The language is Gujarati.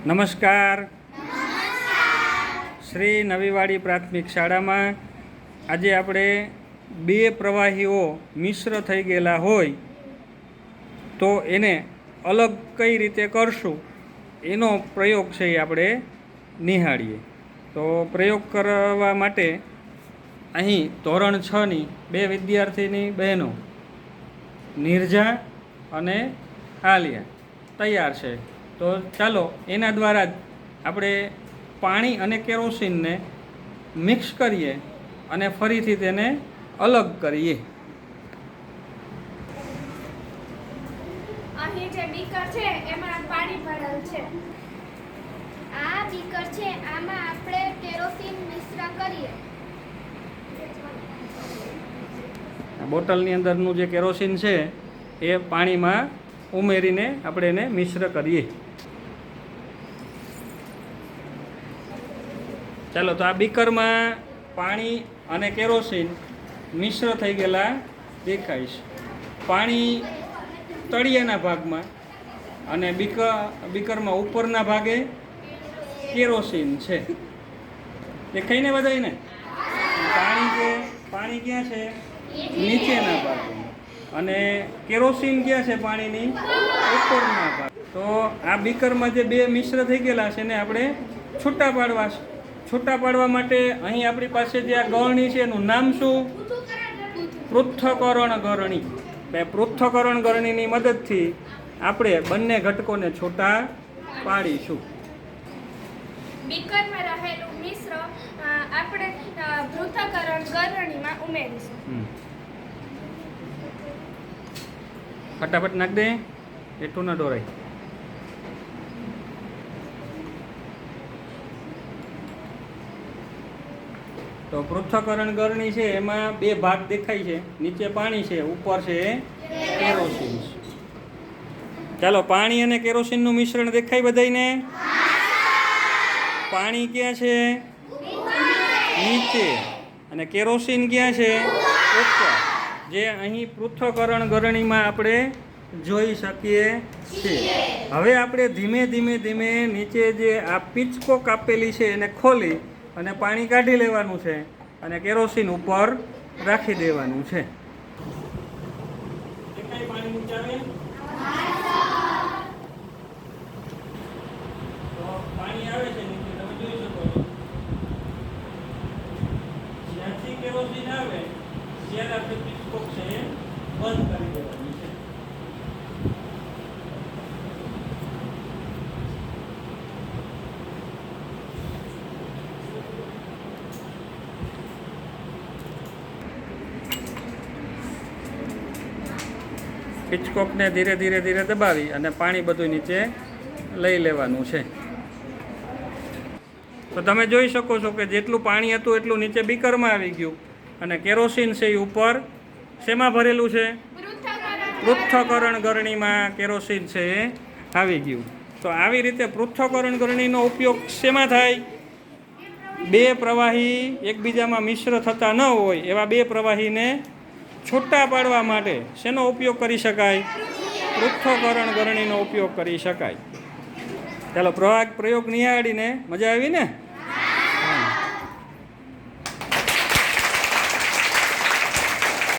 નમસ્કાર. શ્રી નવીવાડી પ્રાથમિક શાળામાં આજે આપણે બે પ્રવાહીઓ મિશ્ર થઈ ગયેલા હોય તો એને અલગ કઈ રીતે કરશું એનો પ્રયોગ છે એ આપણે નિહાળીએ. તો પ્રયોગ કરવા માટે અહીં ધોરણ 6ની બે વિદ્યાર્થીની બહેનો નિર્જા અને આલિયા તૈયાર છે. તો ચાલો એના દ્વારા જ આપણે પાણી અને કેરોસીનને મિક્સ કરીએ અને ફરીથી તેને અલગ કરીએ. અહીં જે બીકર છે એમાં પાણી ભરેલ છે. આ બીકર છે, આમાં આપણે કેરોસીન મિશ્ર કરીએ. બોટલની અંદરનું જે કેરોસીન છે એ પાણીમાં ઉમેરીને આપણે એને મિશ્ર કરીએ. ચાલો, તો આ બીકરમાં પાણી અને કેરોસીન મિશ્ર થઈ ગયેલા દેખાય છે. પાણી તળિયાના ભાગમાં અને બીકરમાં ઉપરના ભાગે કેરોસીન છે. દેખાય ને બધાયને? પાણી ક્યાં છે? નીચેના ભાગે અને કેરોસીન ક્યાં છે? પાણીની ઉપરના ભાગ. તો આ બીકરમાં જે બે મિશ્ર થઈ ગયેલા છે ને આપણે છૂટા પાડવા છે. છૂટા પાડવા માટે અહીં આપણી પાસે જે આ ગળણી છે એનું નામ શું? પૃથ્થકરણ ગળણી. પૃથ્થકરણ ગળણીની મદદથી આપણે બંને ઘટકોને છૂટા પાડીશું. બીકરમાં રહેલું મિશ્ર આપણે પૃથ્થકરણ ગળણીમાં ઉમેરીશું. ફટાફટ નાખ દે, એટલું ના દોરાય. તો પૃથ્થકરણ ગળણી છે એમાં બે ભાગ દેખાય છે. નીચે પાણી છે, ઉપર છે કેરોસીન. ચાલો, પાણી અને કેરોસીનનું મિશ્રણ દેખાય બધાયને? પાણી ક્યાં છે? નીચે. અને કેરોસીન ક્યાં છે? ઉપર. જે અહીં પૃથ્થકરણ ગળણીમાં આપણે જોઈ શકીએ છીએ. હવે આપણે ધીમે ધીમે નીચે જે આ પિચકો કાપેલી છે એને ખોલી અને પાણી કાઢી લેવાનું છે અને કેરોસીન ઉપર રાખી દેવાનું છે. પાણી નીચે આવે તો પાણી આવે છે નીચે, તમે જોઈ શકો છો. જ્યાંથી કેરોસીન આવે ત્યારે આપણે પિચકો છે એ બંધ કરી દેવાની છે. પિચકોકને ધીરે ધીરે દબાવી અને પાણી બધું નીચે લઈ લેવાનું છે. તો તમે જોઈ શકો છો કે જેટલું પાણી હતું એટલું નીચે બીકરમાં આવી ગયું અને કેરોસીન છે એ ઉપર શેમાં ભરેલું છે? પૃથ્થકરણ ગળણીમાં કેરોસીન છે એ આવી ગયું. તો આવી રીતે પૃથ્થકરણ ગળણીનો ઉપયોગ શેમાં થાય? બે પ્રવાહી એકબીજામાં મિશ્ર થતા ન હોય એવા બે પ્રવાહીને છૂટા પાડવા માટે શેનો ઉપયોગ કરી શકાય? પૃથ્થકરણ ગળણીનો ઉપયોગ કરી શકાય. ચાલો, પ્રયોગ નિહાળીને મજા આવી ને?